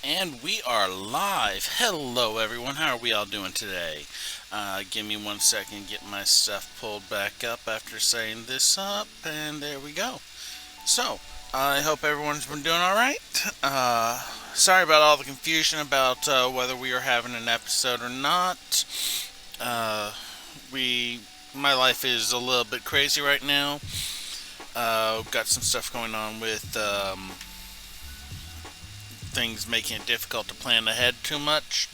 And we are live. Hello, everyone. How are we all doing today? Give me 1 second, get my stuff pulled back up after setting this up, and there we go. So, I hope everyone's been doing alright. Sorry about all the confusion about whether we are having an episode or not. Uh, we, my life is a little bit crazy right now. Got some stuff going on with things making it difficult to plan ahead too much.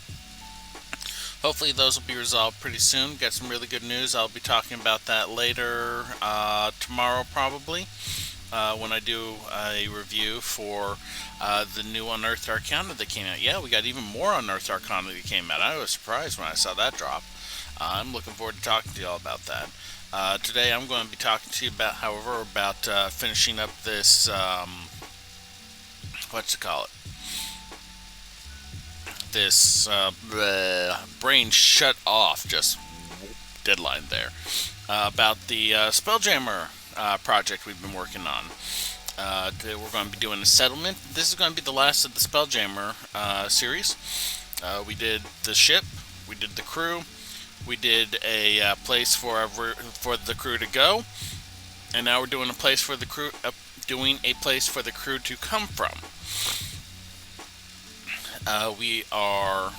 Hopefully, those will be resolved pretty soon. Got some really good news. I'll be talking about that later tomorrow, probably, when I do a review for the new Unearthed Arcana that came out. Yeah, we got even more Unearthed Arcana that came out. I was surprised when I saw that drop. I'm looking forward to talking to you all about that. Today, I'm going to be talking to you about, however, about finishing up this. What's it call it? This brain shut off, just deadline there, about the Spelljammer project we've been working on. We're going to be doing a settlement. This is going to be the last of the Spelljammer series. We did the ship, we did the crew, we did a place for the crew to go, and now we're doing a place for the crew to come from. We are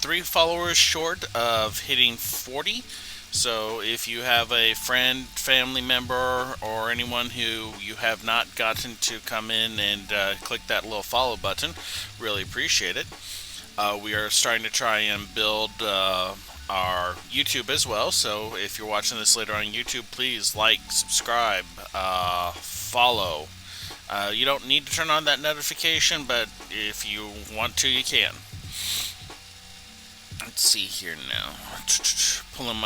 3 followers short of hitting 40. So if you have a friend, family member, or anyone who you have not gotten to come in and click that little follow button, really appreciate it. We are starting to try and build our YouTube as well. So if you're watching this later on YouTube, please like, subscribe, follow. You don't need to turn on that notification, but if you want to, you can. Let's see here now. Pulling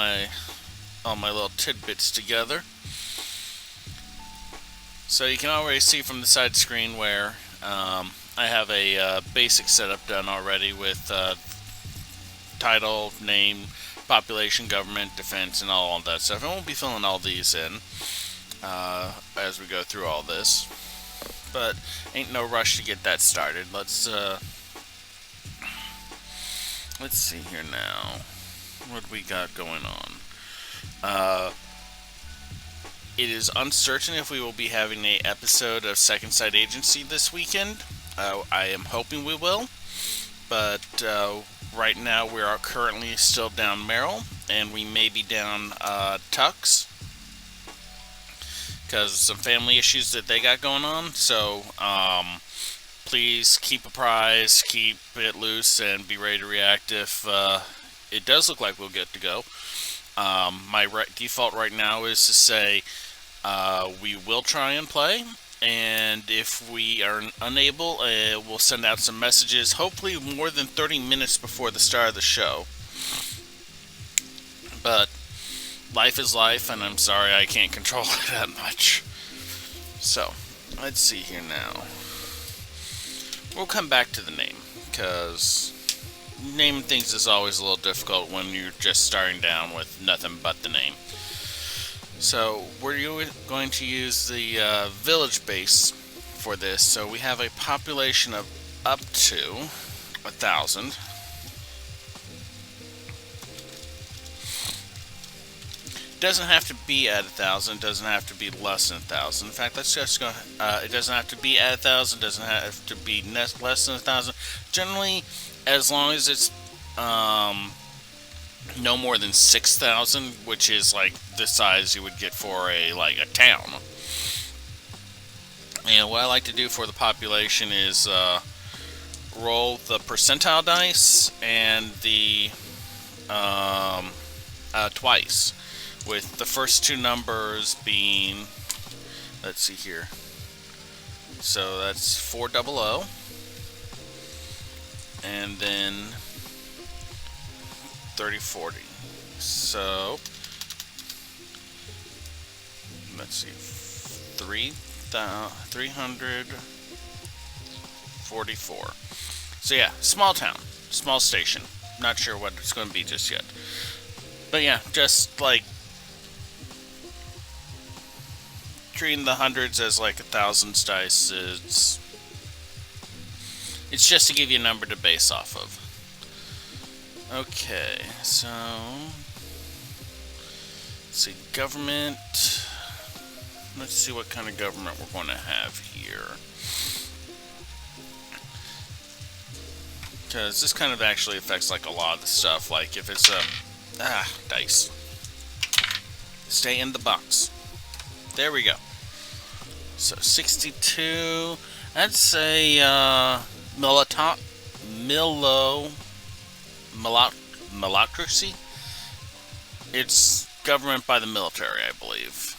all my little tidbits together. So you can already see from the side screen where I have a basic setup done already with title, name, population, government, defense, and all of that stuff. And we'll be filling all these in as we go through all this. But ain't no rush to get that started. Let's see here now. What we got going on? It is uncertain if we will be having a episode of Second Sight Agency this weekend. I am hoping we will, but right now we are currently still down Merrill, and we may be down Tux, because of some family issues that they got going on. So please keep apprised, keep it loose, and be ready to react if it does look like we'll get to go. My default right now is to say we will try and play, and if we are unable, we'll send out some messages, hopefully more than 30 minutes before the start of the show. But life is life, and I'm sorry I can't control it that much. So, let's see here now. We'll come back to the name, because naming things is always a little difficult when you're just starting down with nothing but the name. So, we're going to use the village base for this. So, we have a population of up to 1,000. Doesn't have to be at 1,000. Doesn't have to be less than 1,000. In fact, let's just go. It doesn't have to be at 1,000. Doesn't have to be less than 1,000. Generally, as long as it's no more than 6,000, which is like the size you would get for a town. And what I like to do for the population is roll the percentile dice and the twice, with the first 2 numbers being, let's see here, so that's 400, and then 3040. So let's see, 344. So yeah, small town, small station. Not sure what it's going to be just yet, but yeah, just like treating the hundreds as like 1,000 dice. It's It's just to give you a number to base off of. Okay, so let's see, government. Let's see what kind of government we're going to have here. Because this kind of actually affects like a lot of the stuff. Like if it's a dice, stay in the box. There we go. So 62. I'd say milocracy. It's government by the military, I believe.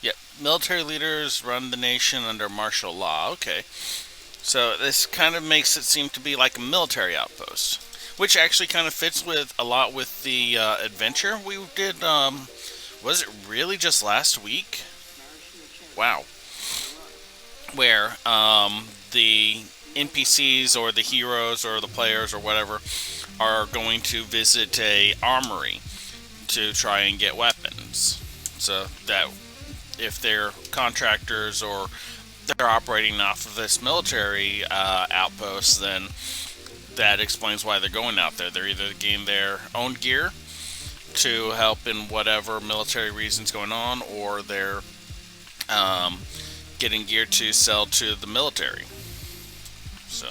Yep, military leaders run the nation under martial law. Okay. So this kind of makes it seem to be like a military outpost, which actually kind of fits with a lot with the adventure we did. Was it really just last week? Wow. Where the NPCs or the heroes or the players or whatever are going to visit a armory to try and get weapons. So that if they're contractors or they're operating off of this military outpost, then that explains why they're going out there. They're either getting their own gear to help in whatever military reasons going on, or they're getting gear to sell to the military. So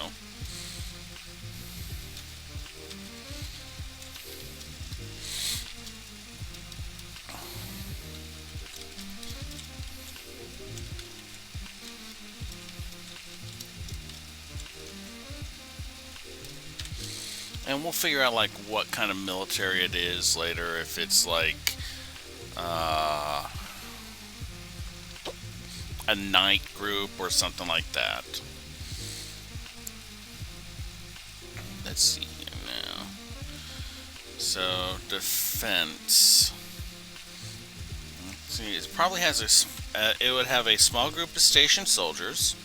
and we'll figure out like what kind of military it is later, if it's like a knight group or something like that. Let's see here now. So defense. Let's see, it probably has a. It would have a small group of stationed soldiers.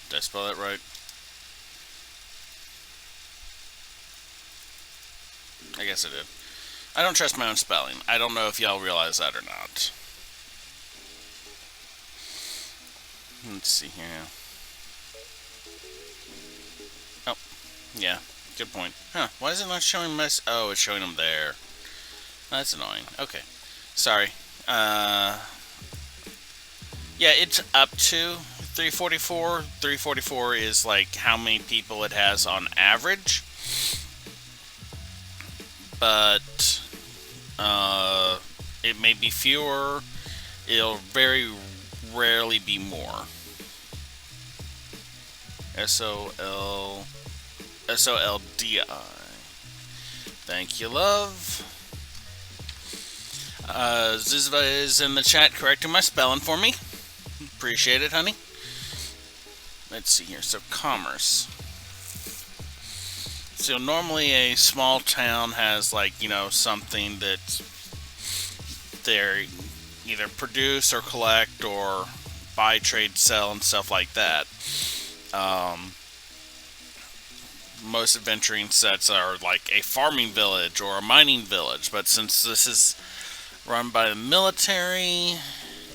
Did I spell that right? I guess I did. I don't trust my own spelling. I don't know if y'all realize that or not. Let's see here. Oh, yeah. Good point. Huh, why is it not showing my... Oh, it's showing them there. That's annoying. Okay. Sorry. Yeah, it's up to 344. 344 is like how many people it has on average. But it may be fewer. It'll very rarely be more. SOLDI. Thank you, love. Zizva is in the chat correcting my spelling for me. Appreciate it, honey. Let's see here. So, commerce. So, normally a small town has, like, you know, something that they're either produce or collect or buy, trade, sell, and stuff like that. Most adventuring sets are like a farming village or a mining village, but since this is run by the military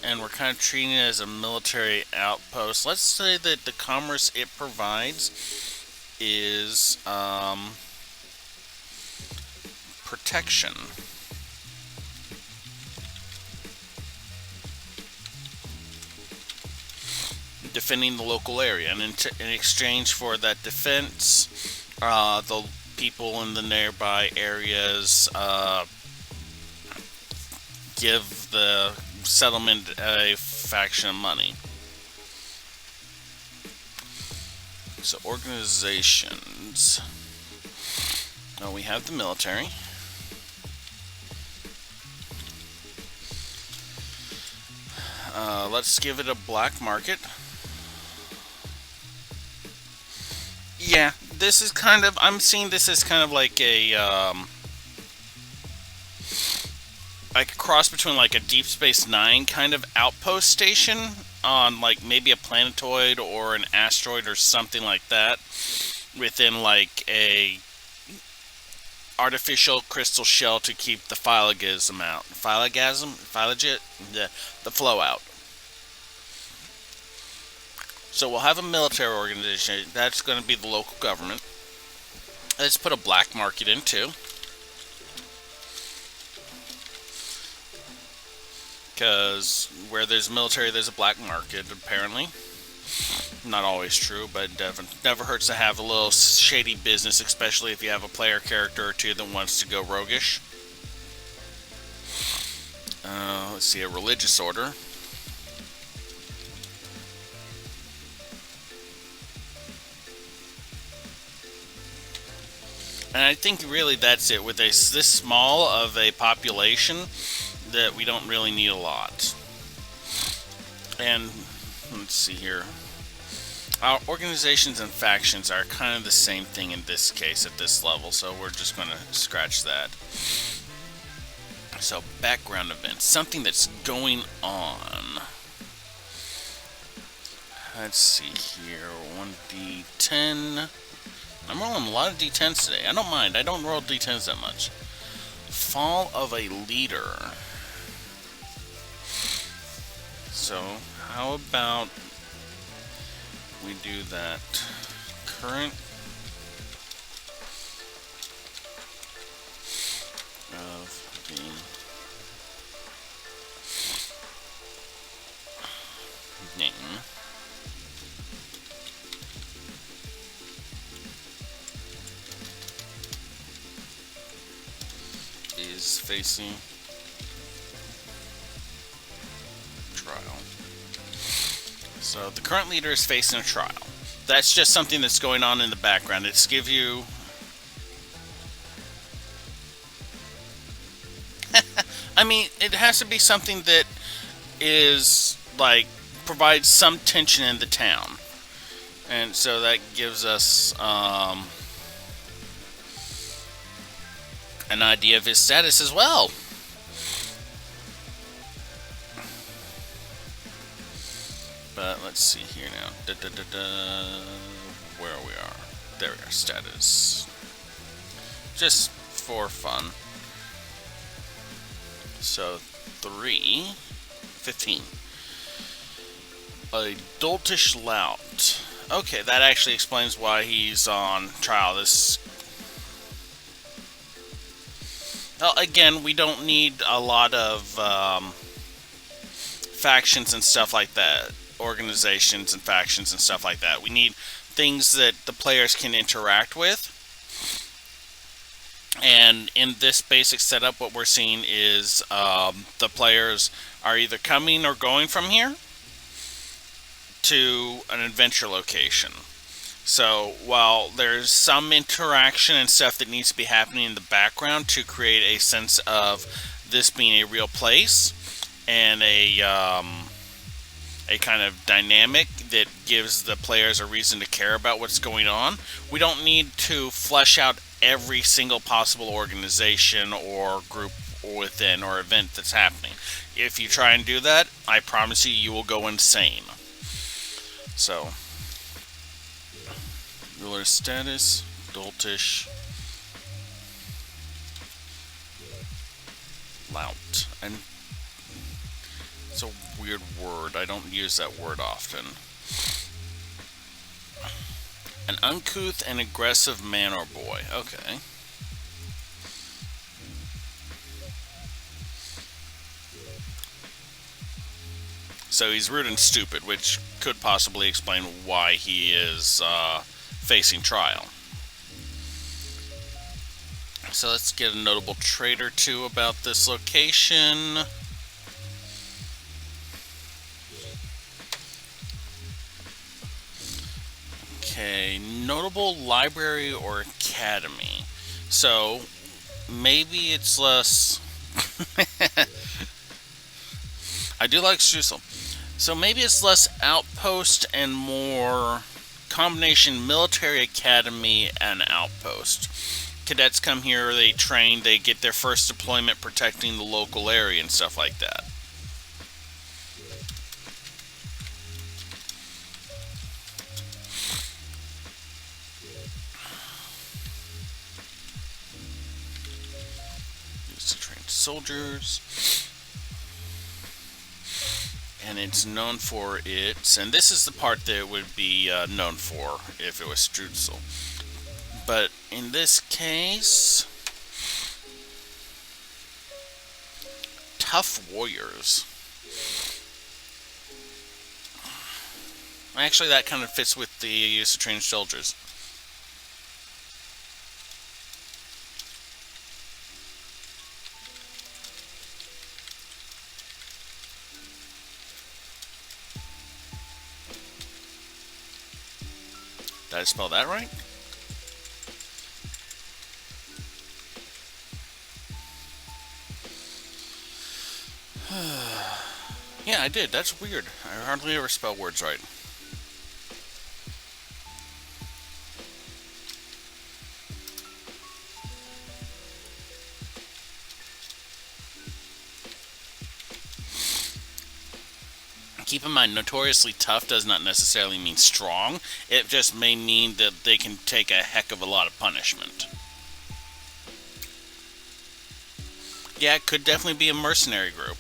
and we're kind of treating it as a military outpost, let's say that the commerce it provides is protection. Defending the local area, and in exchange for that defense, the people in the nearby areas give the settlement a faction of money. So organizations. Now we have the military. Let's give it a black market. Yeah, this is kind of, I'm seeing this as kind of like a cross between like a Deep Space Nine kind of outpost station on like maybe a planetoid or an asteroid or something like that, within like a artificial crystal shell to keep the phylogism out. Phylogit? The flow out. So we'll have a military organization. That's going to be the local government. Let's put a black market in too. Because where there's military, there's a black market, apparently. Not always true, but never hurts to have a little shady business, especially if you have a player character or two that wants to go roguish. Let's see, a religious order. And I think really that's it. With this small of a population, that we don't really need a lot. And let's see here. Our organizations and factions are kind of the same thing in this case at this level, so we're just going to scratch that. So, background events. Something that's going on. Let's see here. 1d10. I'm rolling a lot of d10s today. I don't mind. I don't roll d10s that much. Fall of a leader. So, how about we do that? Current of the name is facing trial. So the current leader is facing a trial. That's just something that's going on in the background. It's give you I mean, it has to be something that is like provides some tension in the town. And so that gives us an idea of his status as well. But let's see here now. Where we are. There we are. Status. Just for fun. So, 15. A doltish lout. Okay, that actually explains why he's on trial. Well, again, we don't need a lot of factions and stuff like that. Organizations and factions and stuff like that. We need things that the players can interact with. And in this basic setup, what we're seeing is the players are either coming or going from here to an adventure location. So while there's some interaction and stuff that needs to be happening in the background to create a sense of this being a real place and a kind of dynamic that gives the players a reason to care about what's going on, we don't need to flesh out every single possible organization or group within or event that's happening. If you try and do that, I promise you, you will go insane. So, ruler status, doltish, lout. And it's a weird word. I don't use that word often. An uncouth and aggressive man or boy. Okay. So he's rude and stupid, which could possibly explain why he is facing trial. So let's get a notable trait or two about this location. Okay, notable library or academy. So maybe it's less. I do like Strusel. So maybe it's less outpost and more combination military academy and outpost. Cadets come here, they train, they get their first deployment protecting the local area and stuff like that. soldiers. And it's known for its, and this is the part that it would be known for if it was Strutzel. But in this case, tough warriors. Actually, that kind of fits with the use of trained soldiers. Did I spell that right? Yeah, I did. That's weird. I hardly ever spell words right. Keep in mind, notoriously tough does not necessarily mean strong. It just may mean that they can take a heck of a lot of punishment. Yeah, it could definitely be a mercenary group.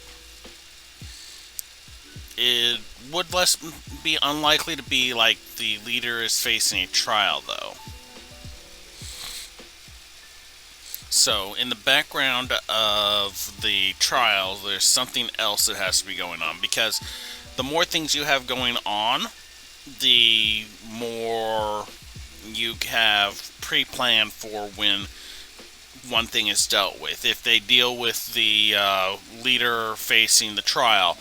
It would be unlikely to be like the leader is facing a trial, though. So, in the background of the trial, there's something else that has to be going on, because the more things you have going on, the more you have pre-planned for when one thing is dealt with. If they deal with the leader facing the trial,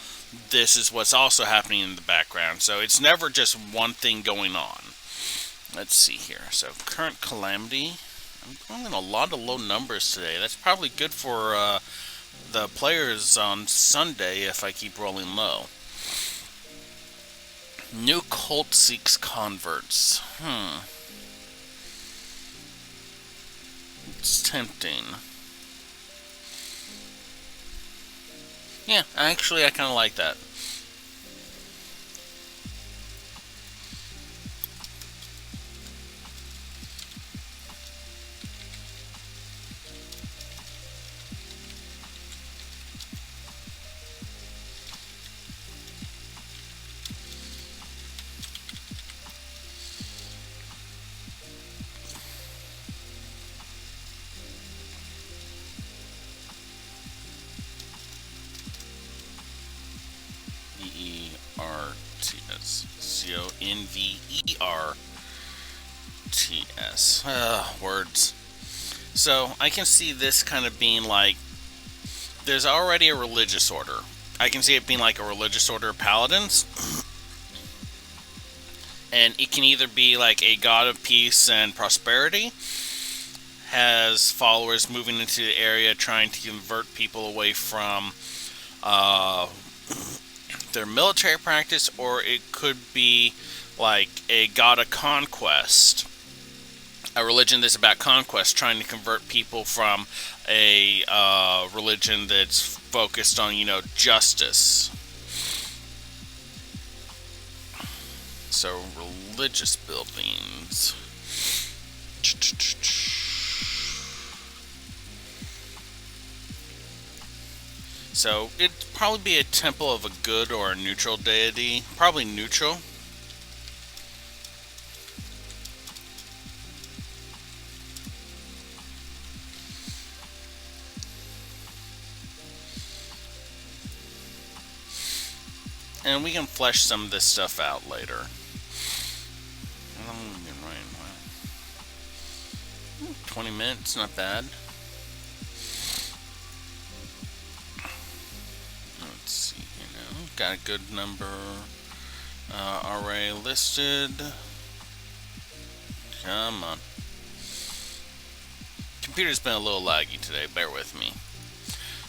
this is what's also happening in the background. So it's never just one thing going on. Let's see here. So current calamity. I'm rolling a lot of low numbers today. That's probably good for the players on Sunday if I keep rolling low. New cult seeks converts. It's tempting. Yeah, actually I kind of like that. Converts. Words. So, I can see this kind of being like, there's already a religious order. I can see it being like a religious order of paladins. And it can either be like a god of peace and prosperity, has followers moving into the area trying to convert people away from their military practice, or it could be like a god of conquest, a religion that's about conquest, trying to convert people from a religion that's focused on, justice. So, religious buildings. So, it'd probably be a temple of a good or a neutral deity. Probably neutral. And we can flesh some of this stuff out later. 20 minutes, not bad. Let's see here now. Got a good number already listed. Come on. Computer's been a little laggy today, bear with me.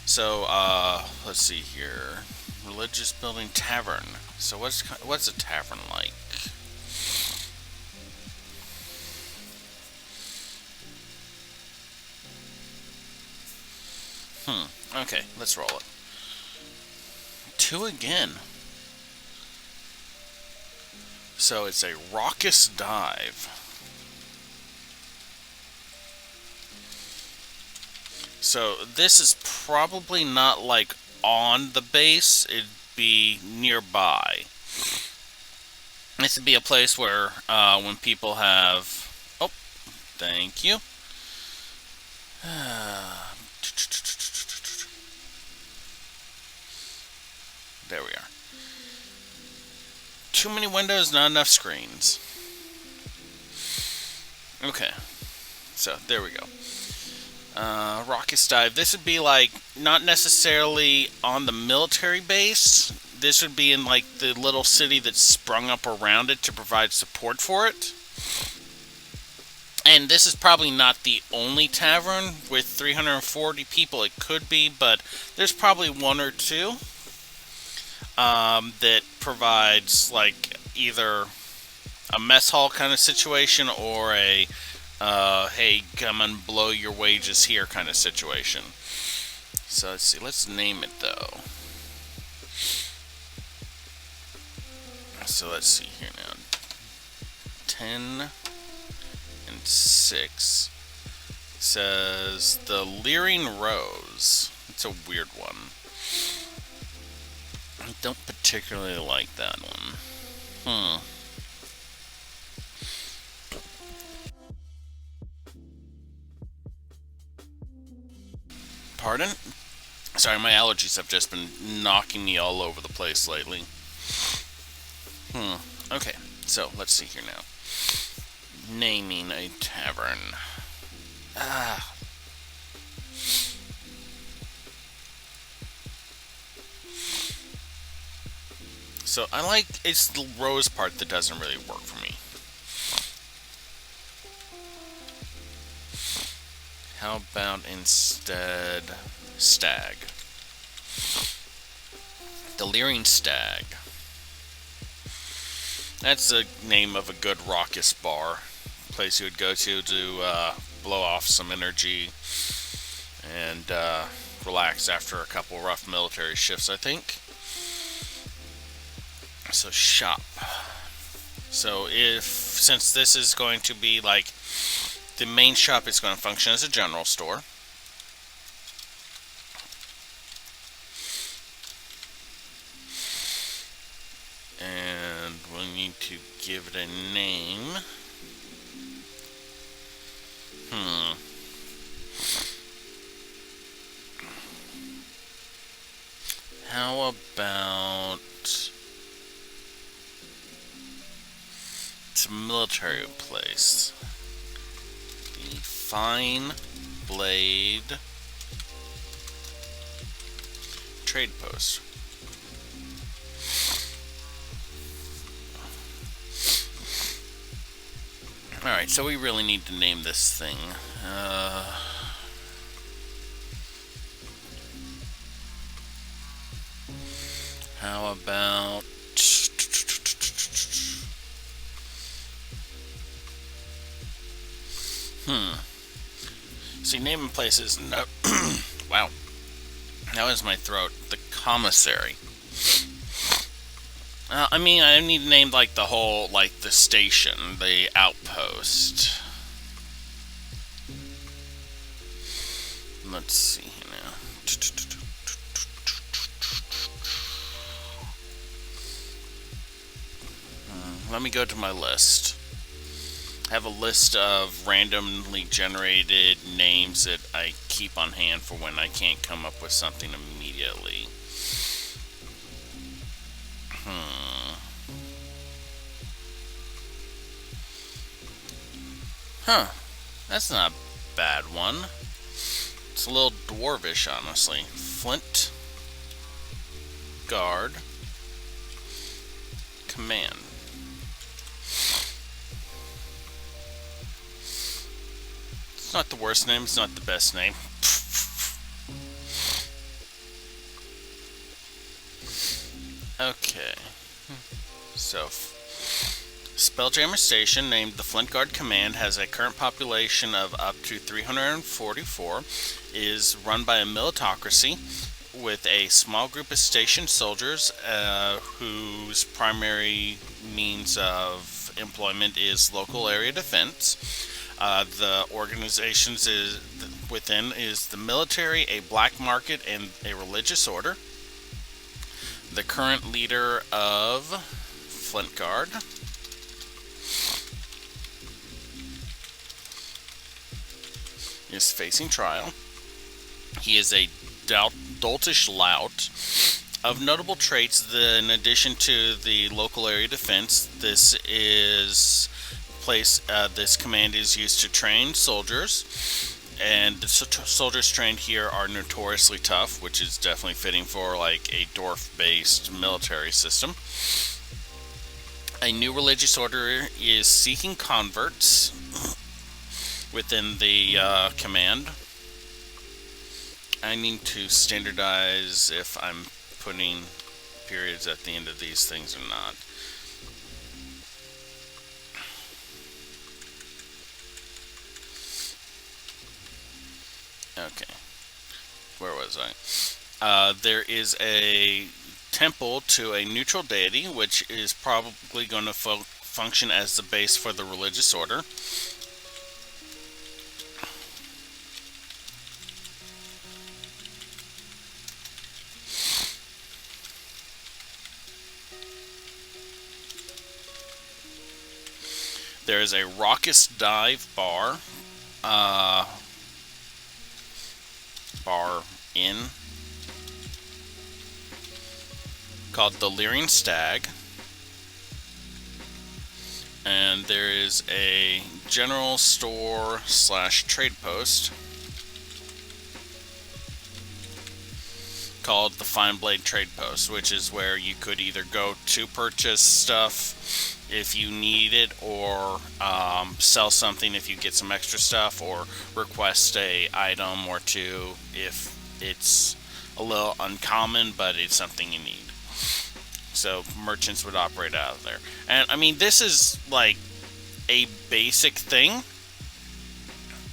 So, let's see here. Religious building, tavern. So what's a tavern like? Okay, let's roll it. 2 again. So it's a raucous dive. So this is probably not like on the base, it'd be nearby. This would be a place where when people have... Oh, thank you. There we are. Too many windows, not enough screens. Okay, so there we go. Rocket Dive. This would be like not necessarily on the military base. This would be in like the little city that's sprung up around it to provide support for it. And this is probably not the only tavern with 340 people. It could be, but there's probably one or two that provides like either a mess hall kind of situation or a hey, come and blow your wages here kind of situation. So let's see, let's name it though. So let's see here now. 10 and 6 says the Lyrium Rose. It's a weird one. I don't particularly like that one. Pardon? Sorry, my allergies have just been knocking me all over the place lately. Okay, so let's see here now. Naming a tavern. So I like, it's the rose part that doesn't really work for me. How about instead Stag? The Lyrium Stag. That's the name of a good raucous bar. Place you would go to blow off some energy and relax after a couple rough military shifts, I think. So shop. So since this is going to be like the main shop, is going to function as a general store. And we'll need to give it a name. How about it's a military place? The Fine Blade Trade Post. Alright, so we really need to name this thing. How about... See, naming places... No. Wow. That was my throat. The commissary. I mean, I need to name, like, the whole, like, the station, the outpost. Let's see here now. Let me go to my list. I have a list of randomly generated names that I keep on hand for when I can't come up with something immediately. Huh. That's not a bad one. It's a little dwarvish, honestly. Flint Guard Command. It's not the worst name, it's not the best name. Okay. So, Spelljammer Station, named the Flint Guard Command, has a current population of up to 344, is run by a militocracy with a small group of stationed soldiers whose primary means of employment is local area defense. The within is the military, a black market, and a religious order. The current leader of Flint Guard is facing trial. He is a doltish lout. Of notable traits, in addition to the local area defense, this command is used to train soldiers, and the soldiers trained here are notoriously tough, which is definitely fitting for like a dwarf-based military system. A new religious order is seeking converts within the command. I need to standardize if I'm putting periods at the end of these things or not. Okay, where was I? There is a temple to a neutral deity, which is probably going to function as the base for the religious order. There is a raucous dive bar, inn, called the Lyrium Stack, and there is a general store / trade post called the Fine Blade Trade Post, which is where you could either go to purchase stuff if you need it, or sell something if you get some extra stuff, or request a item or two if it's a little uncommon but it's something you need. So merchants would operate out of there. And I mean, this is like a basic thing.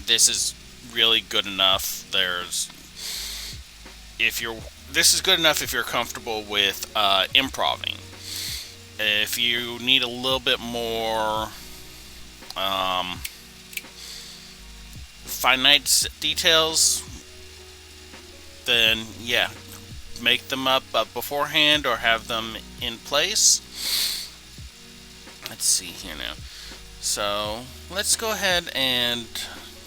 This is really good enough. This is good enough if you're comfortable with improving. If you need a little bit more finite details, then yeah, make them up beforehand or have them in place. Let's see here now. So let's go ahead and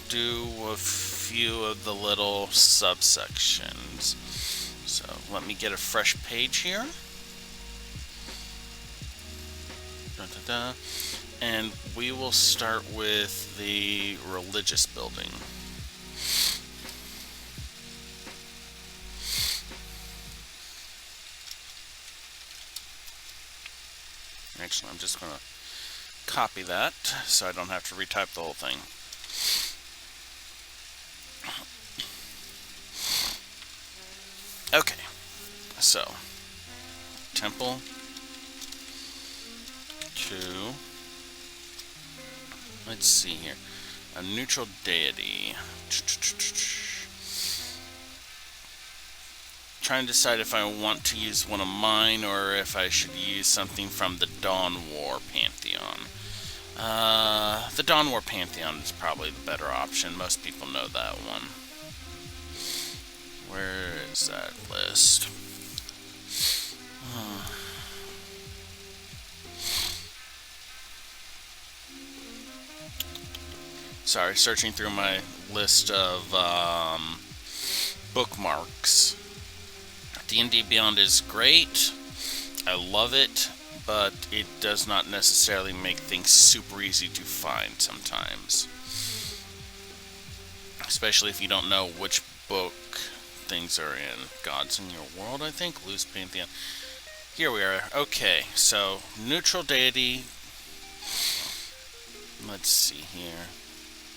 do a few of the little subsections. So let me get a fresh page here. And we will start with the religious building. Actually, I'm just going to copy that so I don't have to retype the whole thing. Okay, so temple to, let's see here, a neutral deity. Trying to decide if I want to use one of mine or if I should use something from the Dawn War Pantheon. The Dawn War Pantheon is probably the better option. Most people know that one. Where is that list? Sorry, searching through my list of bookmarks. D&D Beyond is great. I love it, but it does not necessarily make things super easy to find sometimes. Especially if you don't know which book things are in. Gods in Your World, I think? Loose Pantheon. Here we are. Okay, so neutral deity. Let's see here.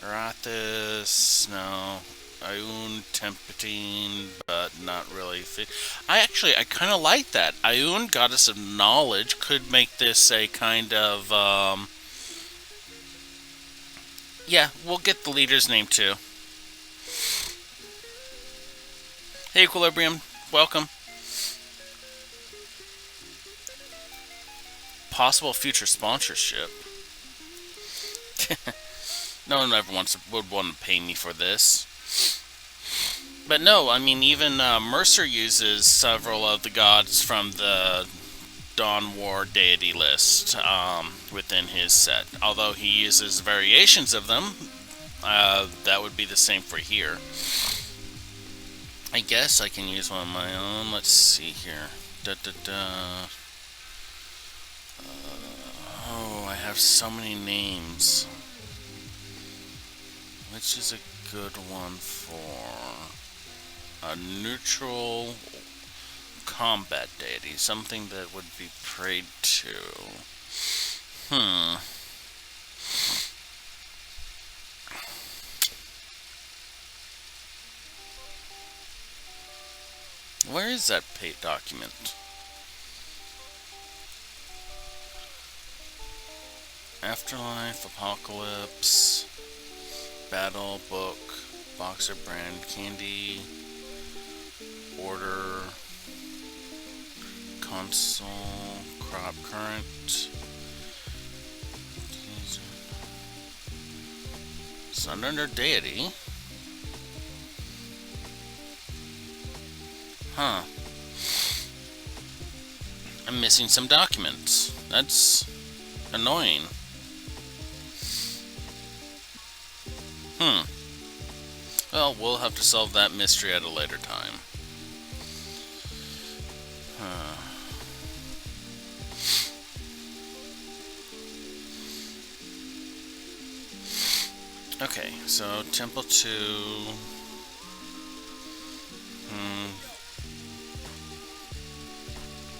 Arathis, no. Ioun, Tempting, but not really fit. I kind of like that. Ioun, Goddess of Knowledge, could make this a kind of, yeah, we'll get the leader's name too. Hey, Equilibrium, welcome. Possible future sponsorship. No one ever would want to pay me for this. But no, I mean, even Mercer uses several of the gods from the Dawn War deity list within his set. Although he uses variations of them, that would be the same for here. I guess I can use one of my own. Let's see here. Da, da, da. Oh, I have so many names. Which is a good one for a neutral combat deity? Something that would be prayed to. Hmm. Where is that pay document? Afterlife, Apocalypse, Battle, Book, Boxer Brand, Candy, Order, Console, Crop Current. Sun under Deity. Huh. I'm missing some documents. That's annoying. Well, we'll have to solve that mystery at a later time. Huh. Okay, so Temple 2.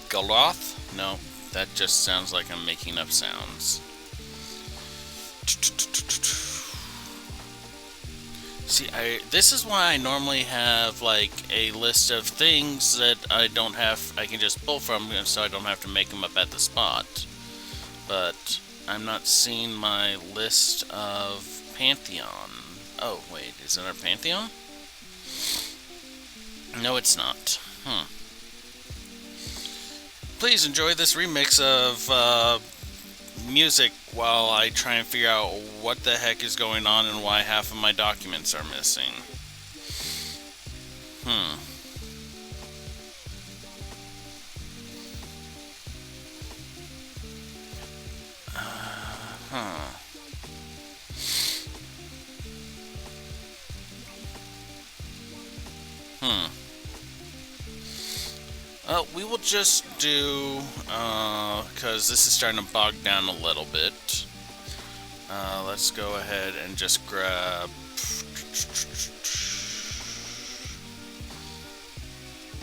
Galoth? No, that just sounds like I'm making up sounds. See, this is why I normally have like a list of things that I can just pull from, so I don't have to make them up at the spot. But I'm not seeing my list of Pantheon. Oh, wait, is it our Pantheon? No, it's not. Please enjoy this remix of music while I try and figure out what the heck is going on and why half of my documents are missing. We will just do, because this is starting to bog down a little bit. Let's go ahead and just grab...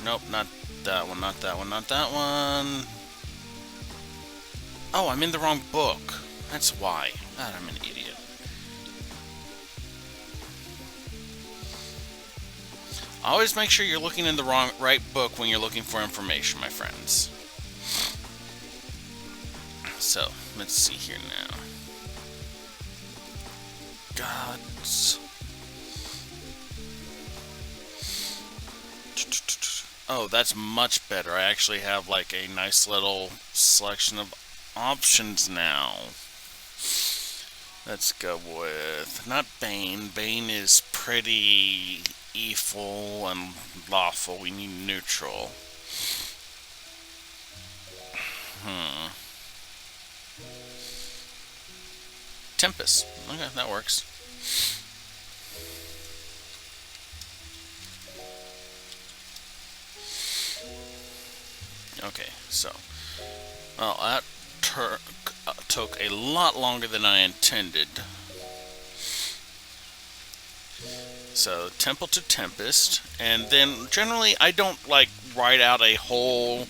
Nope, not that one, not that one, not that one. Oh, I'm in the wrong book. That's why. God, I'm an idiot. Always make sure you're looking in the right book when you're looking for information, my friends. So, let's see here now. Gods. Oh, that's much better. I actually have like a nice little selection of options now. Let's go with, not Bane. Bane is pretty evil and lawful. We need neutral. Tempest. Okay, that works. Okay, so, well, that took a lot longer than I intended. So, Temple to Tempest, and then generally I don't like write out a whole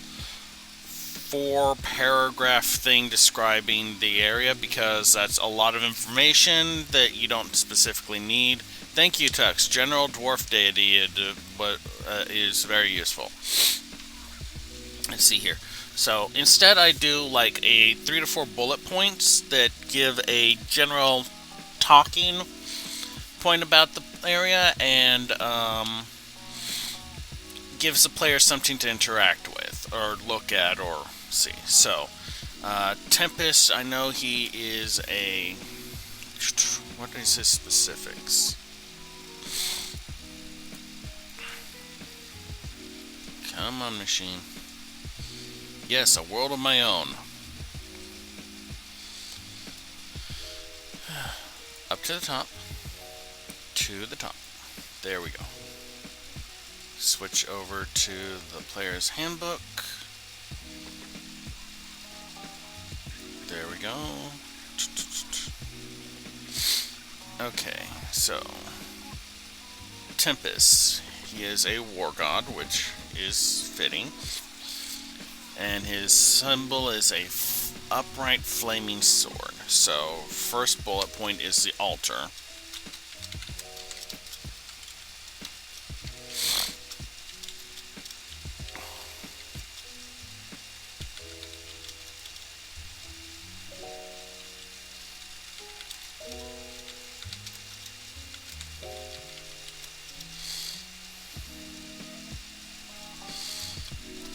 4-paragraph thing describing the area, because that's a lot of information that you don't specifically need. Thank you, Tux. General Dwarf Deity is very useful. Let's see here. So instead I do like a 3 to 4 bullet points that give a general talking point about the area and gives the player something to interact with or look at or see. So Tempest, I know he is a... What is his specifics? Come on, machine. Yes, a world of my own. Up to the top. To the top. There we go. Switch over to the player's handbook. There we go. Okay, so Tempest. He is a war god, which is fitting. And his symbol is a upright flaming sword. So, first bullet point is the altar.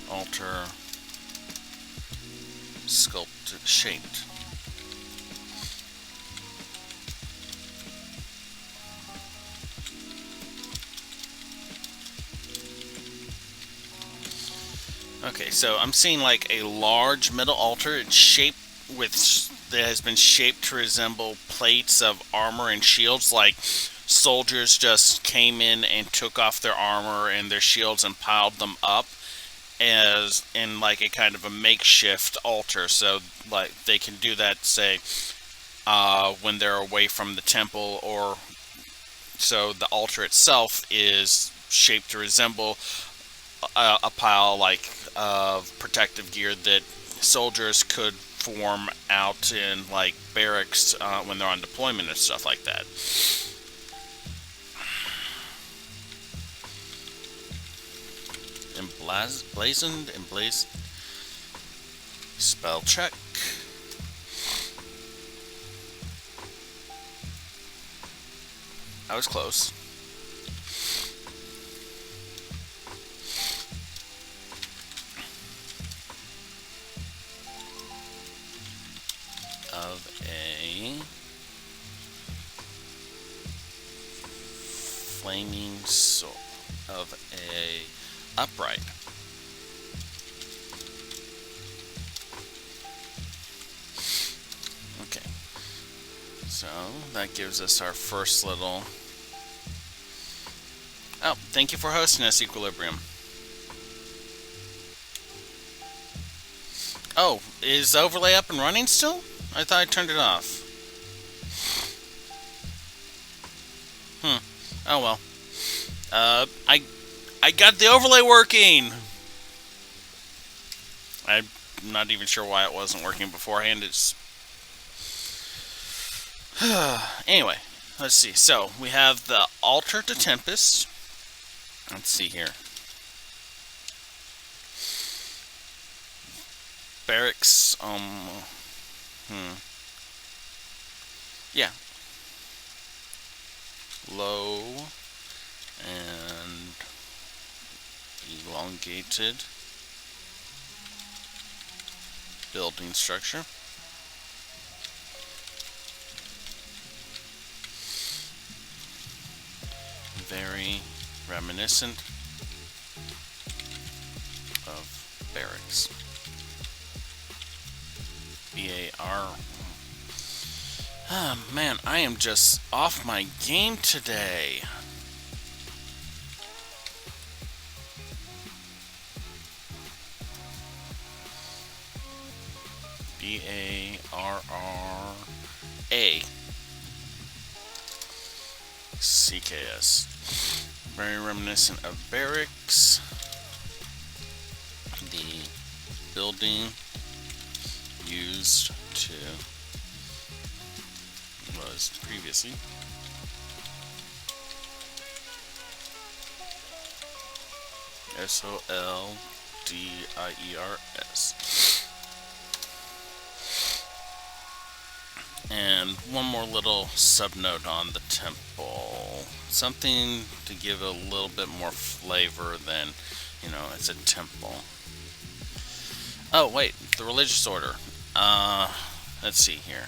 Altar sculpted, shaped. Okay, so I'm seeing like a large metal altar. It's shaped that has been shaped to resemble plates of armor and shields, like soldiers just came in and took off their armor and their shields and piled them up as in like a kind of a makeshift altar. So like they can do that, say, when they're away from the temple, or so the altar itself is shaped to resemble a pile like of protective gear that soldiers could form out in like barracks when they're on deployment and stuff like that. Emblazoned. Spell check. I was close. Of a flaming sword. Of a upright. Okay. So that gives us our first little... Oh, thank you for hosting us, Equilibrium. Oh, is the overlay up and running still? I thought I turned it off. Oh well. I got the overlay working! I'm not even sure why it wasn't working beforehand. It's... Anyway, let's see. So, we have the altar to Tempest. Let's see here. Barracks, yeah. Low and elongated building structure. Very reminiscent of barracks. BAR. Ah, man, I am just off my game today. BARRA. CKS. Very reminiscent of barracks. The building used to was previously SOLDIERS. And one more little subnote on the temple. Something to give a little bit more flavor than, you know, it's a temple. Oh, wait, the religious order. Let's see here.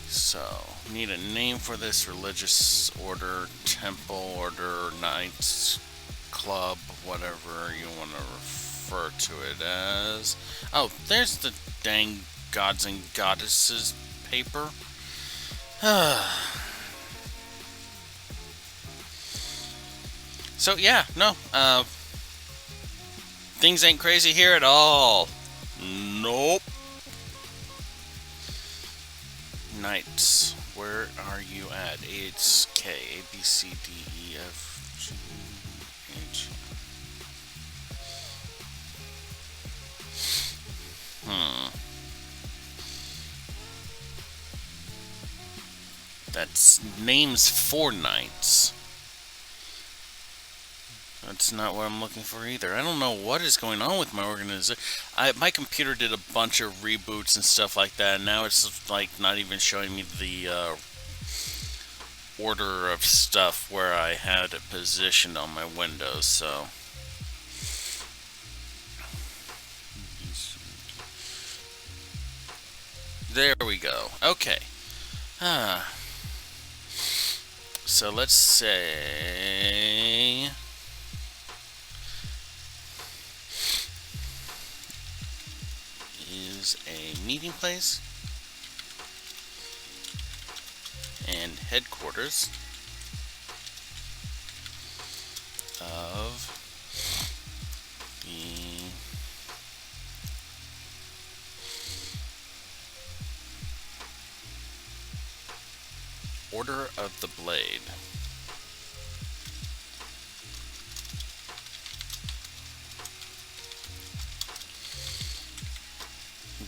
So, need a name for this. Religious order, temple order, knights, club, whatever you want to refer to it as. Oh, there's the dang gods and goddesses paper. So yeah, no, things ain't crazy here at all. Nope. Knights, where are you at? It's K, A, B, C, D, E, F, G, H. That's names for knights. That's not what I'm looking for either. I don't know what is going on with my organization. My computer did a bunch of reboots and stuff like that, and now it's like not even showing me the order of stuff where I had it positioned on my Windows. So there we go. Okay. So let's say is a meeting place and headquarters of the Order of the Blade.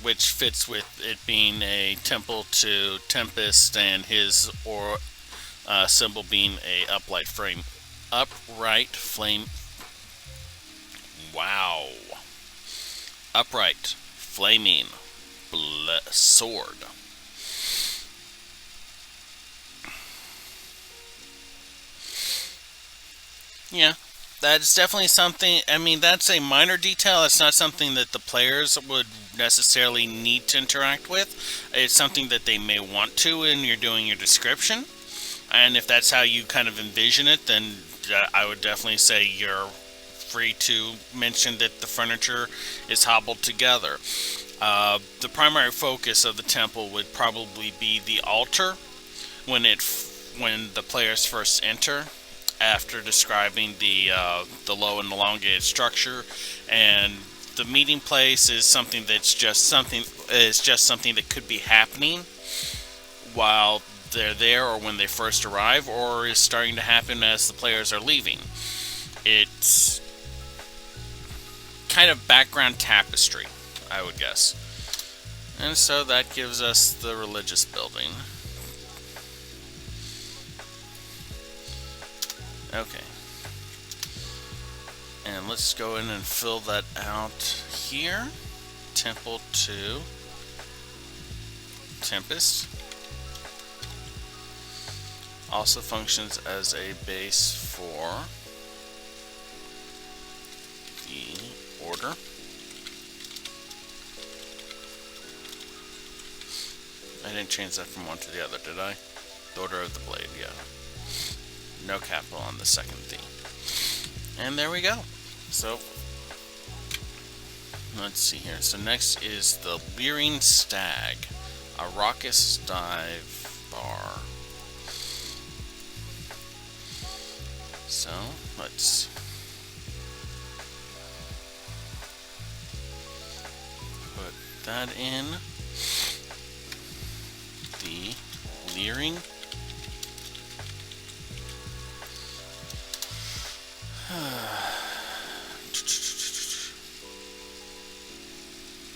Which fits with it being a temple to Tempest and his symbol being a upright flame. Wow. Upright flaming sword. Yeah, that's definitely something. I mean, that's a minor detail. It's not something that the players would necessarily need to interact with. It's something that they may want to when you're doing your description. And if that's how you kind of envision it, then I would definitely say you're free to mention that the furniture is hobbled together. The primary focus of the temple would probably be the altar when the players first enter, after describing the low and elongated structure, and the meeting place is just something that could be happening while they're there or when they first arrive, or is starting to happen as the players are leaving. It's kind of background tapestry, I would guess. And so that gives us the religious building. Okay. And let's go in and fill that out here. Temple to Tempest. Also functions as a base for the order. I didn't change that from one to the other, did I? The Order of the Blade, yeah. No capital on the second theme. And there we go. So, let's see here. So next is the Lyrium Stack, a raucous dive bar. So, let's put that in. The Lyrium.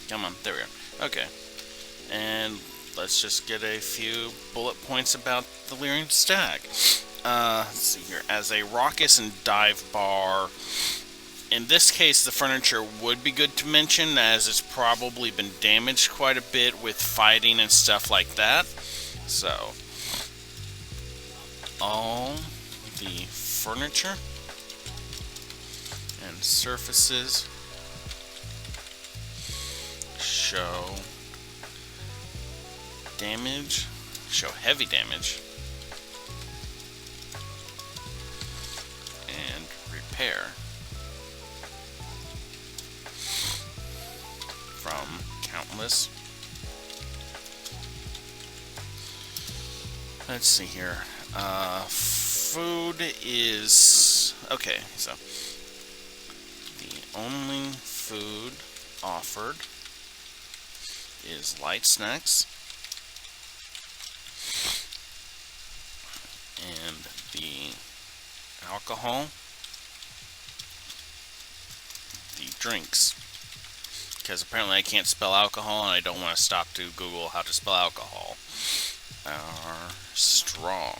Come on, there we are. Okay. And let's just get a few bullet points about the Lyrium Stack. Let's see here. As a raucous and dive bar, in this case, the furniture would be good to mention, as it's probably been damaged quite a bit with fighting and stuff like that. So, all the furniture and surfaces show damage show heavy damage, and repair from countless. Let's see here. Food is okay. So the only food offered is light snacks, and the alcohol, the drinks, because apparently I can't spell alcohol and I don't want to stop to Google how to spell alcohol, are strong.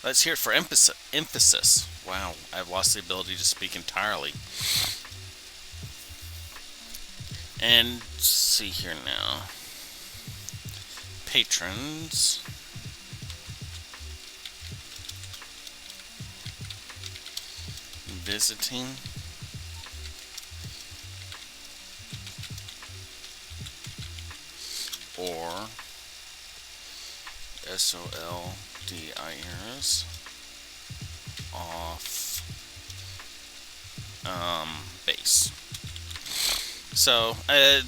Let's hear it for emphasis. Wow, I've lost the ability to speak entirely. And let's see here now. Patrons. Visiting. Or SOLDIRs off base. So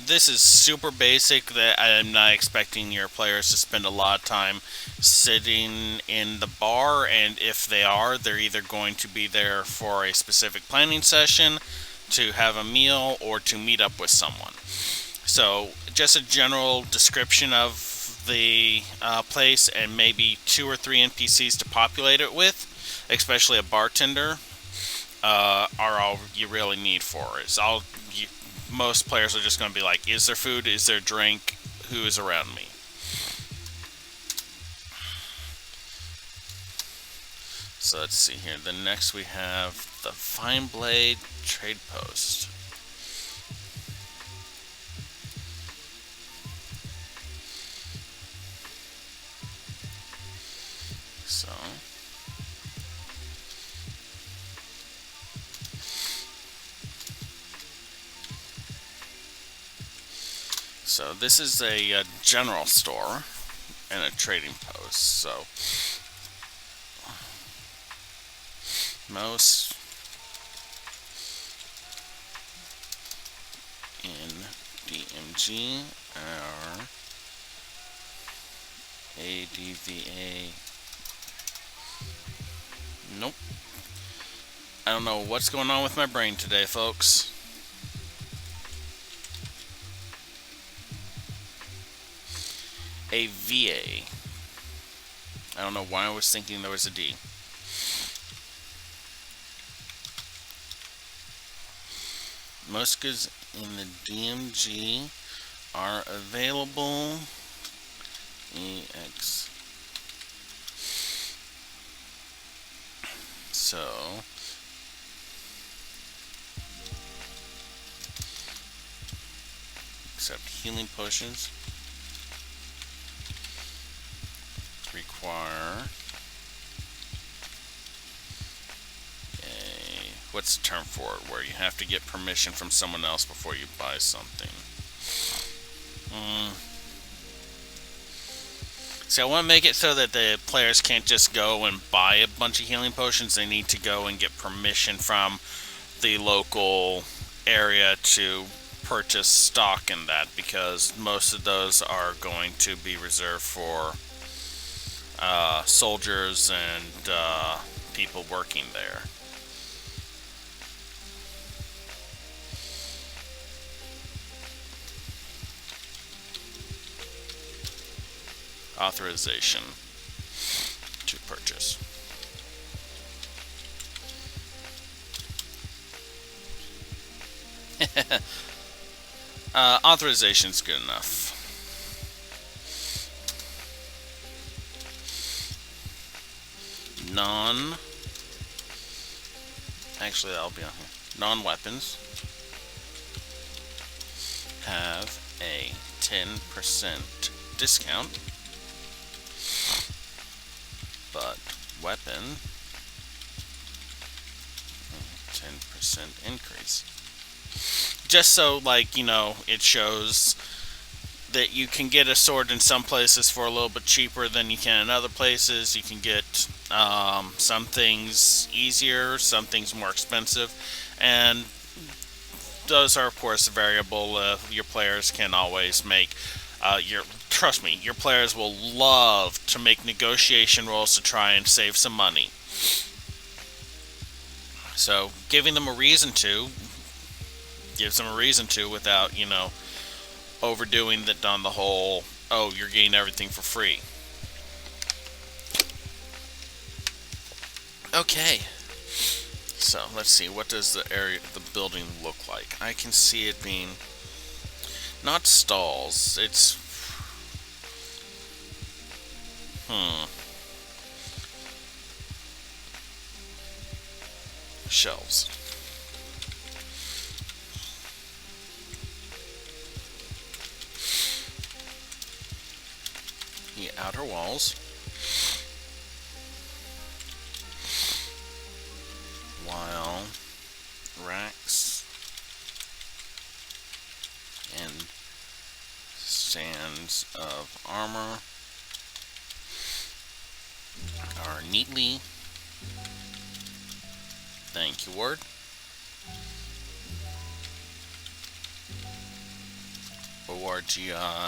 this is super basic, that I'm not expecting your players to spend a lot of time sitting in the bar, and if they are, they're either going to be there for a specific planning session, to have a meal, or to meet up with someone. So just a general description of the place, and maybe 2 or 3 NPCs to populate it with, especially a bartender, are all you really need for it. Most players are just going to be like, is there food, is there drink, who is around me? So let's see here. The next we have the Fine Blade Trade Post. So this is a general store and a trading post. So most in DMG are ADVA. Nope. I don't know what's going on with my brain today, folks. A VA. I don't know why I was thinking there was a D. Most goods in the DMG are available. EX. So except healing potions require a, what's the term for it, where you have to get permission from someone else before you buy something. So I want to make it so that the players can't just go and buy a bunch of healing potions. They need to go and get permission from the local area to purchase stock in that, because most of those are going to be reserved for soldiers and people working there. Authorization to purchase. Authorization's good enough. Actually, that'll be on here. Non-weapons have a 10% discount, but weapon 10% increase. just so, like, it shows that you can get a sword in some places for a little bit cheaper than you can in other places. You can get some things easier, some things more expensive, and those are of course variable. Your players can always make trust me, your players will love to make negotiation rolls to try and save some money. So giving them a reason to gives them a reason to without overdoing that on the whole, oh, you're getting everything for free. Okay. So let's see, what does the building look like? I can see it being not stalls. It's shelves. The outer walls. While racks and stands of armor are neatly, thank you, word, ORGANIZED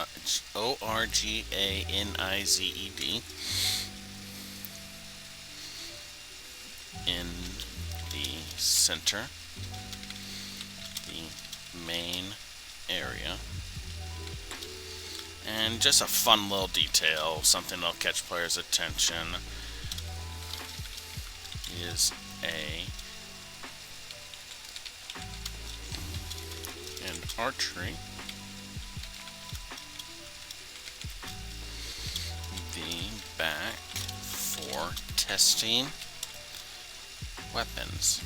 in the center, the main area. And just a fun little detail, something that'll catch players' attention, is an archery. The back for testing weapons.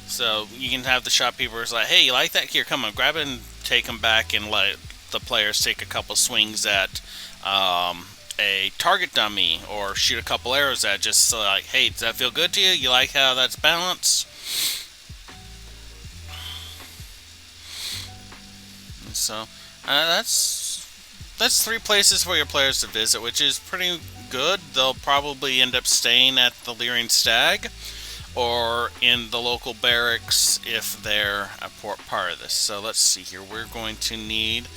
So you can have the shopkeepers like, hey, you like that? Here, come on, grab it and take them back, and let the players take a couple swings at a target dummy, or shoot a couple arrows at, just so like, hey, does that feel good to you? You like how that's balanced? And so that's 3 places for your players to visit, which is pretty good. They'll probably end up staying at the Lyrium Stack or in the local barracks if they're a part of this. So let's see here. We're going to need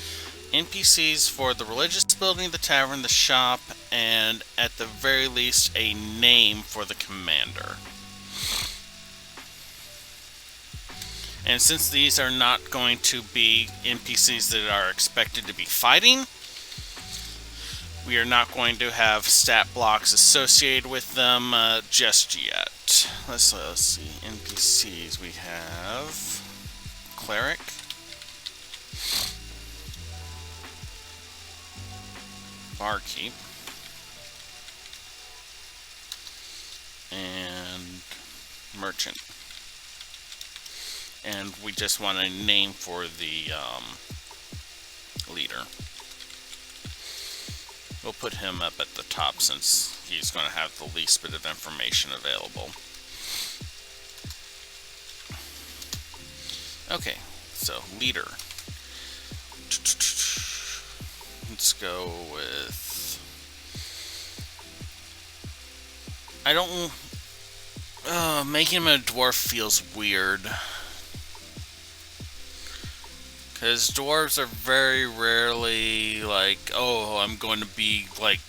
NPCs for the religious building, the tavern, the shop, and at the very least a name for the commander. And since these are not going to be NPCs that are expected to be fighting, we are not going to have stat blocks associated with them just yet. Let's see. NPCs. We have Cleric, Barkeep, and Merchant. And we just want a name for the leader. We'll put him up at the top since he's going to have the least bit of information available. Okay, so leader. Let's go with... I don't... making him a dwarf feels weird. Because dwarves are very rarely like, oh, I'm going to be like...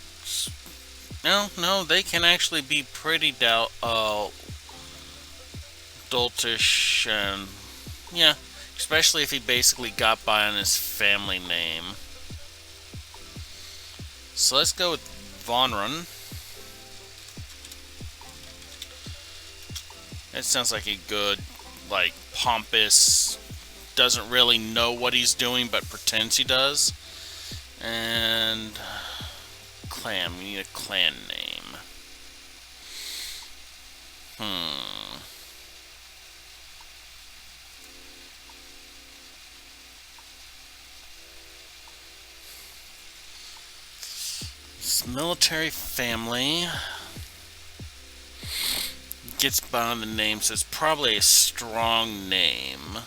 No, they can actually be pretty doltish, and yeah, especially if he basically got by on his family name. So let's go with Vonrun. It sounds like a good, like, pompous, doesn't really know what he's doing but pretends he does. And clan, we need a clan name. It's military family. Gets by on the name, so it's probably a strong name.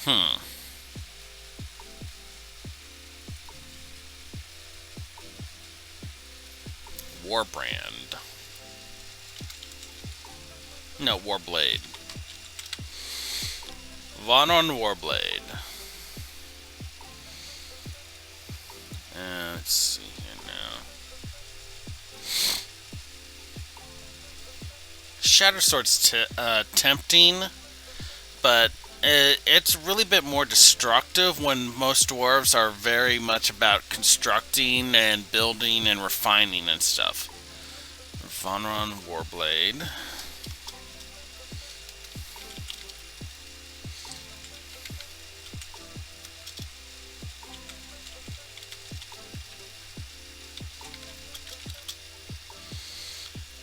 Hmm. Warbrand. No, Warblade. Von Warblade. Let's see here now. Shatter Sword's tempting, but it's really a bit more destructive when most dwarves are very much about constructing and building and refining and stuff. Vonron Warblade.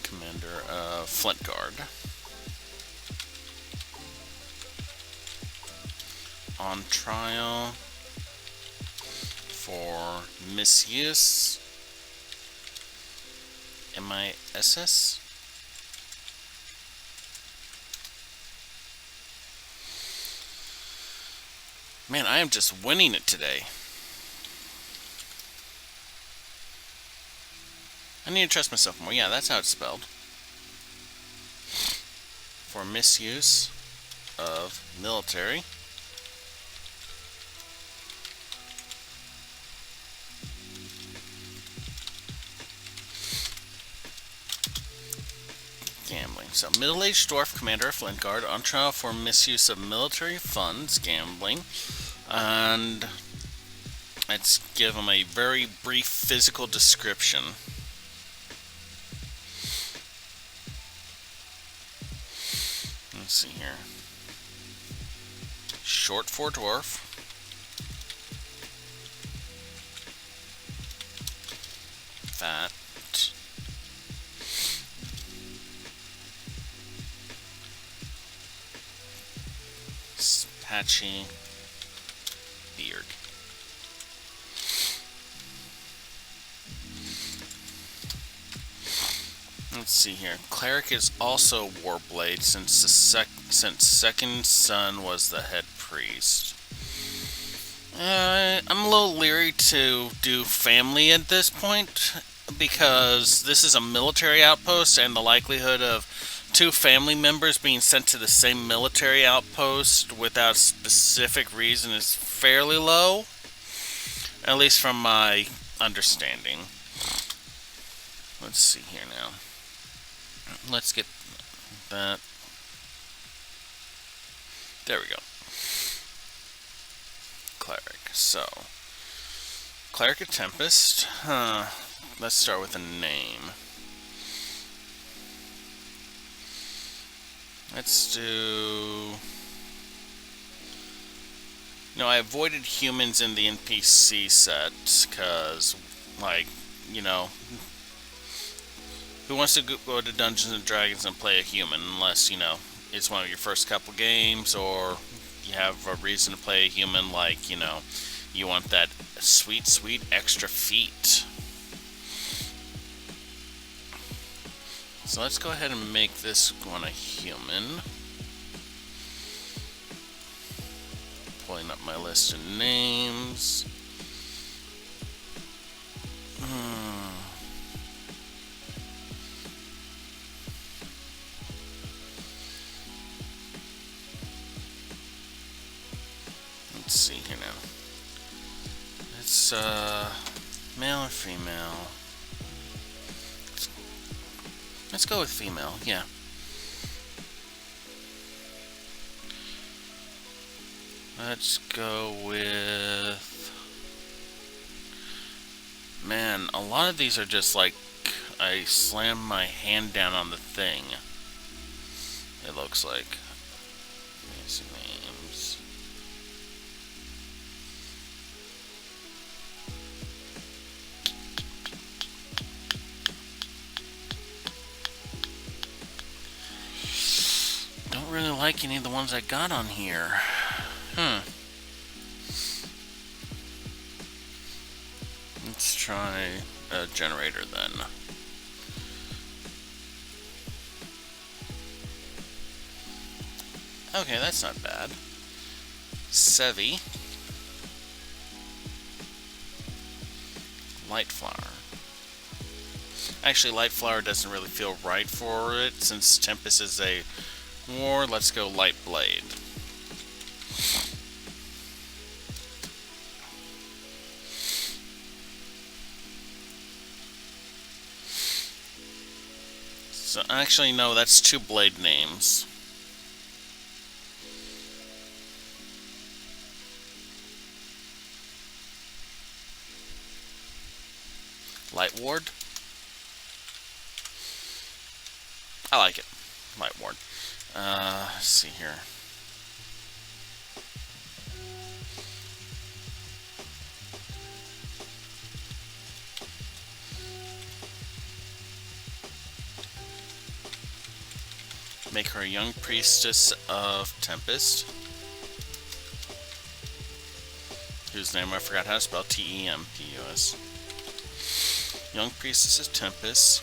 Commander of Flint Guard. On trial for misuse. MISS? Man, I am just winning it today. I need to trust myself more. Yeah, that's how it's spelled. For misuse of military. Gambling. So, middle-aged dwarf commander of Flint Guard on trial for misuse of military funds, gambling, and let's give him a very brief physical description. Let's see here. Short for dwarf. Fat. Patchy beard. Let's see here. Cleric is also Warblade since second son was the head priest. I'm a little leery to do family at this point because this is a military outpost and the likelihood of two family members being sent to the same military outpost without a specific reason is fairly low, at least from my understanding. Let's see here now. Let's get that. There we go. Cleric. So, Cleric of Tempest. Let's start with a name. Let's do... No, I avoided humans in the NPC set, because, like, you know, who wants to go to Dungeons and Dragons and play a human, unless, you know, it's one of your first couple games, or you have a reason to play a human, like, you know, you want that sweet, sweet extra feat. So let's go ahead and make this one a human. Pulling up my list of names. Let's see here now. It's male or female? Let's go with female, yeah. Let's go with... Man, a lot of these are just like I slammed my hand down on the thing. It looks like. These names. Don't really like any of the ones I got on here. Let's try a generator then. Okay, that's not bad. Sevi. Light Flower. Actually, Light Flower doesn't really feel right for it since Tempest is a war. Let's go Light Blade. So, actually, no, that's 2 blade names. Light Ward. I like it. Light Ward. Let's see here. Make her a young priestess of Tempest. Whose name I forgot how to spell. Tempus. Young priestess of Tempest.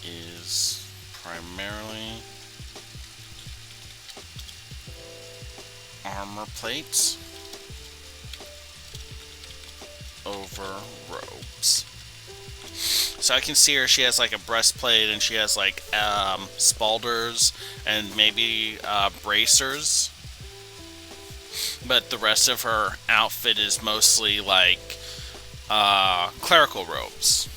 Is primarily armor plates over robes. So I can see her, she has like a breastplate and she has like spalders and maybe bracers. But the rest of her outfit is mostly like clerical robes.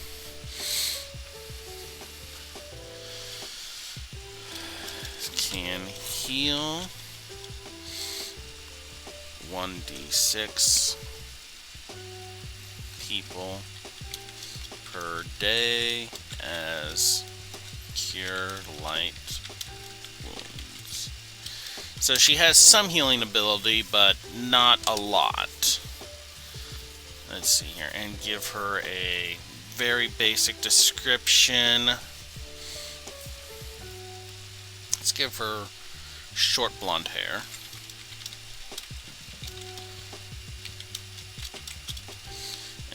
Can heal 1d6 people per day as cure light wounds. So she has some healing ability, but not a lot. Let's see here, and give her a very basic description. Let's give her short blonde hair.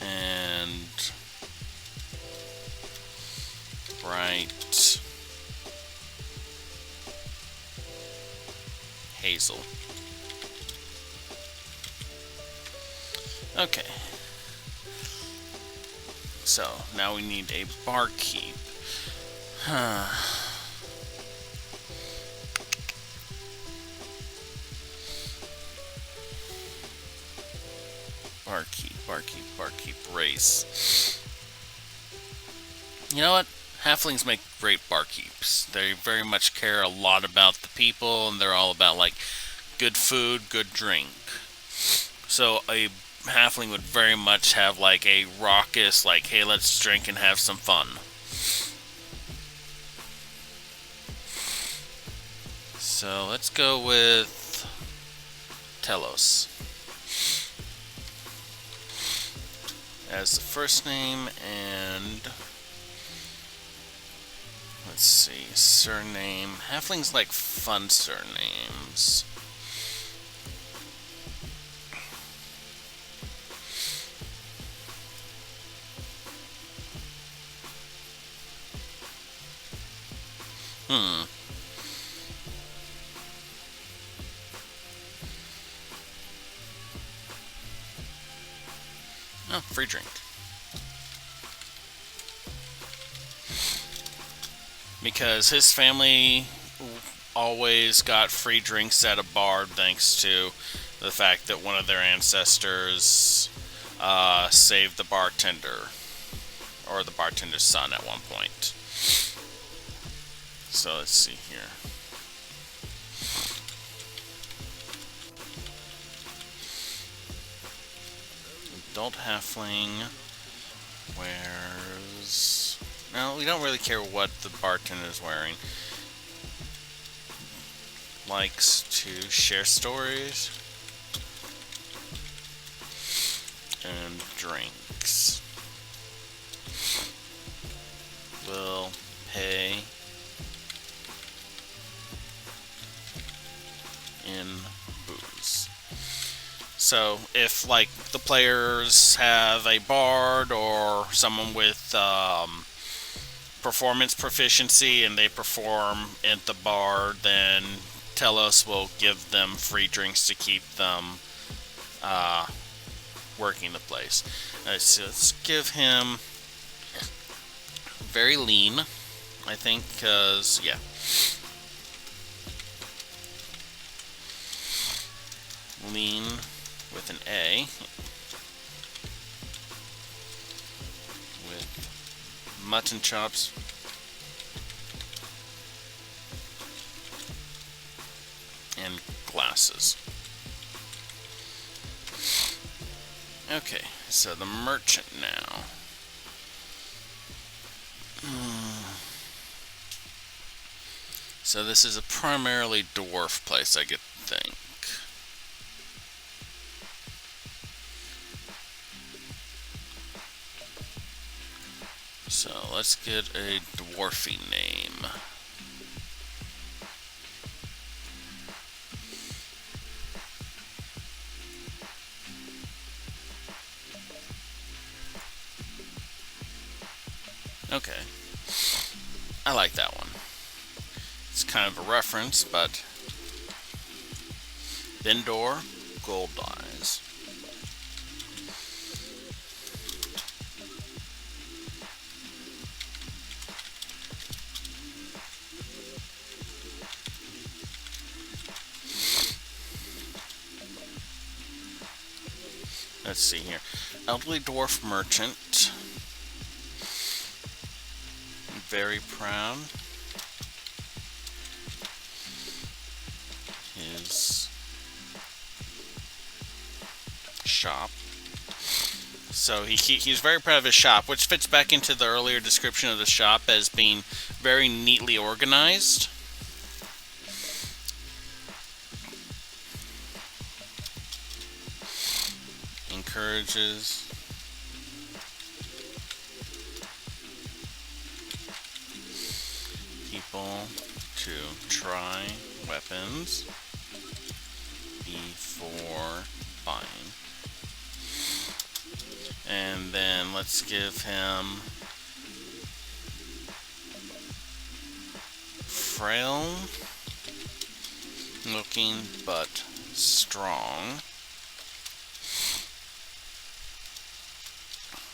And bright hazel. Okay. So, now we need a barkeep. Barkeep race. You know what? Halflings make great barkeeps. They very much care a lot about the people, and they're all about, like, good food, good drink. So a halfling would very much have, like, a raucous, like, hey, let's drink and have some fun. So let's go with Telos as the first name, and let's see, surname. Halflings like fun surnames. Oh, free drink. Because his family always got free drinks at a bar thanks to the fact that one of their ancestors saved the bartender, or the bartender's son at one point. So let's see here. Adult halfling wears... No, we don't really care what the bartender is wearing. Likes to share stories and drinks. Will pay in booze. So if, like, the players have a bard or someone with performance proficiency and they perform at the bar, then Telos will give them free drinks to keep them working the place. So let's give him very lean, I think, because, yeah. Lean with an A. With mutton chops. And glasses. Okay, so the merchant now. So this is a primarily dwarf place, I get to think. So let's get a dwarfy name. Okay. I like that one. It's kind of a reference, but Vendor Gold Eyes. Let's see here. Elderly Dwarf Merchant. Very proud. His shop. So he's very proud of his shop, which fits back into the earlier description of the shop as being very neatly organized. Encourages people to try weapons before buying. And then let's give him frail looking but strong.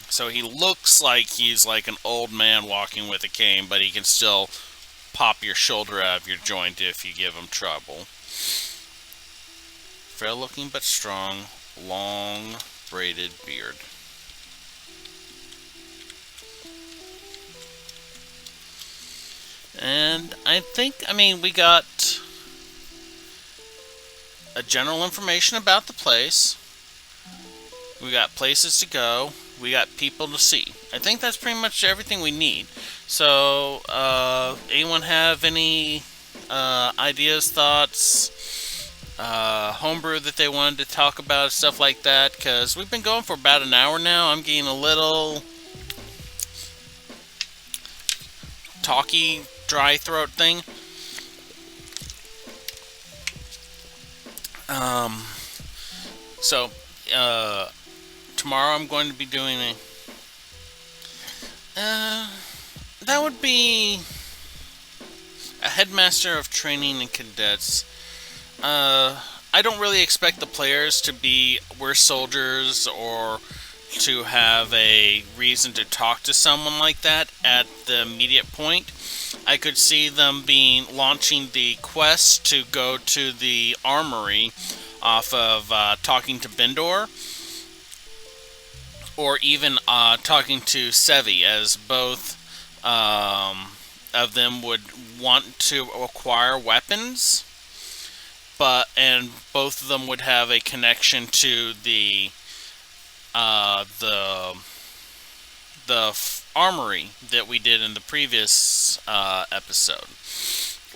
So he looks like he's like an old man walking with a cane, but he can still pop your shoulder out of your joint if you give him trouble. Frail looking but strong, long braided beard. And I think, we got a general information about the place. We got places to go. We got people to see. I think that's pretty much everything we need. So, anyone have any ideas, thoughts, homebrew that they wanted to talk about, stuff like that? Because we've been going for about an hour now. I'm getting a little talky, dry throat thing. So, tomorrow I'm going to be doing that would be a headmaster of training and cadets. I don't really expect the players to be worse soldiers or to have a reason to talk to someone like that at the immediate point. I could see them launching the quest to go to the armory off of talking to Bendor, or even talking to Sevi, as both of them would want to acquire weapons, and both of them would have a connection to the armory that we did in the previous episode,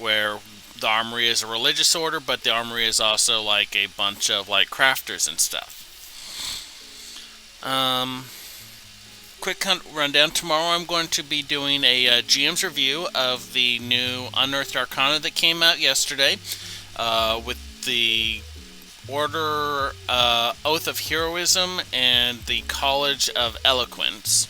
where the armory is a religious order, but the armory is also like a bunch of like crafters and stuff. Quick rundown. Tomorrow I'm going to be doing a GM's review of the new Unearthed Arcana that came out yesterday, with the Order Oath of Heroism and the College of Eloquence.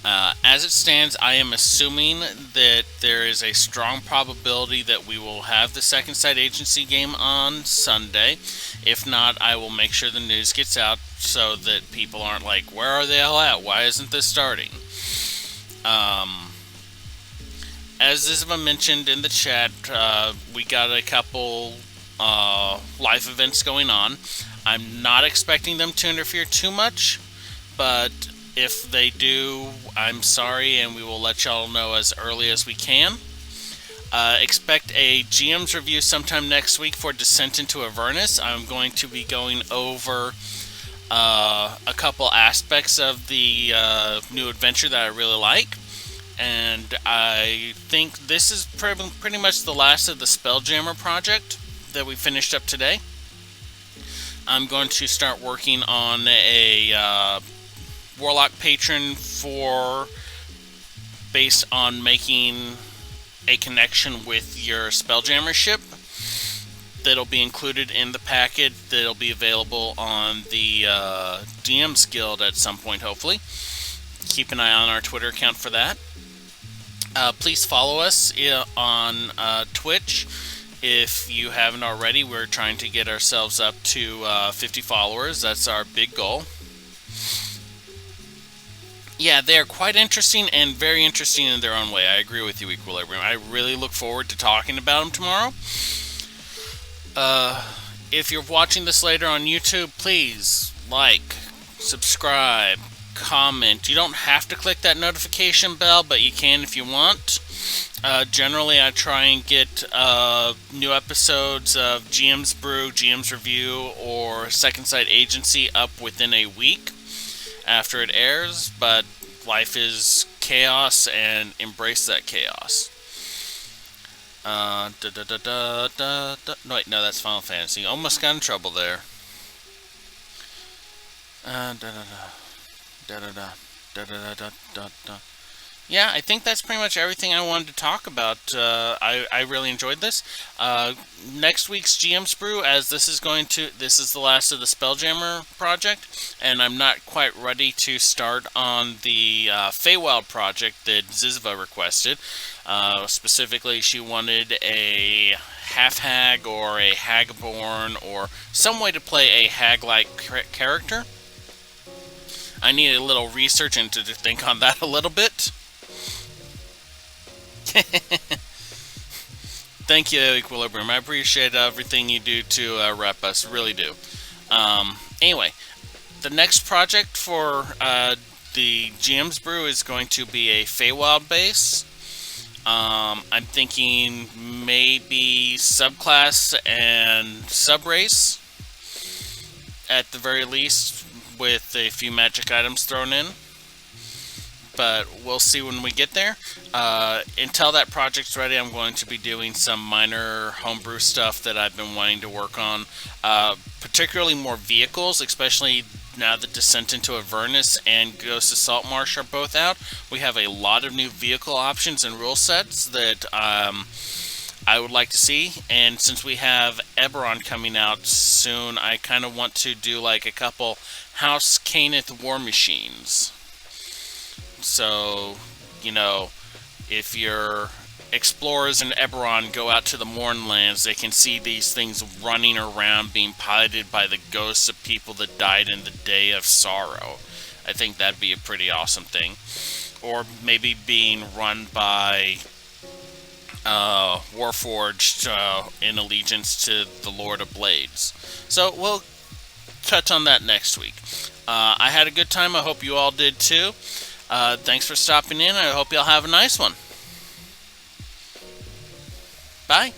As it stands, I am assuming that there is a strong probability that we will have the Second Sight Agency game on Sunday. If not, I will make sure the news gets out so that people aren't like, where are they all at? Why isn't this starting? As Isma mentioned in the chat, we got a couple live events going on. I'm not expecting them to interfere too much, but if they do, I'm sorry, and we will let y'all know as early as we can. Expect a GM's review sometime next week for Descent into Avernus. I'm going to be going over a couple aspects of the new adventure that I really like. And I think this is pretty much the last of the Spelljammer project that we finished up today. I'm going to start working on a Warlock Patron based on making a connection with your Spelljammer ship. That'll be included in the packet that'll be available on the DM's Guild at some point, hopefully. Keep an eye on our Twitter account for that. Please follow us on Twitch if you haven't already. We're trying to get ourselves up to 50 followers. That's our big goal. Yeah, they are quite interesting and very interesting in their own way. I agree with you, Equilibrium. I really look forward to talking about them tomorrow. If you're watching this later on YouTube, please like, subscribe, comment. You don't have to click that notification bell, but you can if you want. Generally, I try and get new episodes of GM's Brew, GM's Review, or Second Sight Agency up within a week after it airs, but life is chaos and embrace that chaos. No, wait, no, that's Final Fantasy. Almost got in trouble there. Yeah, I think that's pretty much everything I wanted to talk about. I really enjoyed this. Next week's GM's Brew, as this is the last of the Spelljammer project, and I'm not quite ready to start on the Feywild project that Zizva requested. Specifically, she wanted a half-hag or a hagborn or some way to play a hag-like character. I need a little research and to think on that a little bit. Thank you, Equilibrium. I appreciate everything you do to rep us. Really do. Anyway, the next project for the GM's Brew is going to be a Feywild base. I'm thinking maybe subclass and subrace at the very least, with a few magic items thrown in. But we'll see when we get there. Until that project's ready, I'm going to be doing some minor homebrew stuff that I've been wanting to work on. Particularly more vehicles, especially now that Descent into Avernus and Ghost of Saltmarsh are both out. We have a lot of new vehicle options and rule sets that I would like to see. And since we have Eberron coming out soon, I kind of want to do like a couple House Caneth war machines. So, you know, if your explorers in Eberron go out to the Mournlands, they can see these things running around being piloted by the ghosts of people that died in the Day of Sorrow. I think that'd be a pretty awesome thing. Or maybe being run by Warforged in allegiance to the Lord of Blades. So we'll touch on that next week. I had a good time. I hope you all did too. Thanks for stopping in. I hope y'all have a nice one. Bye.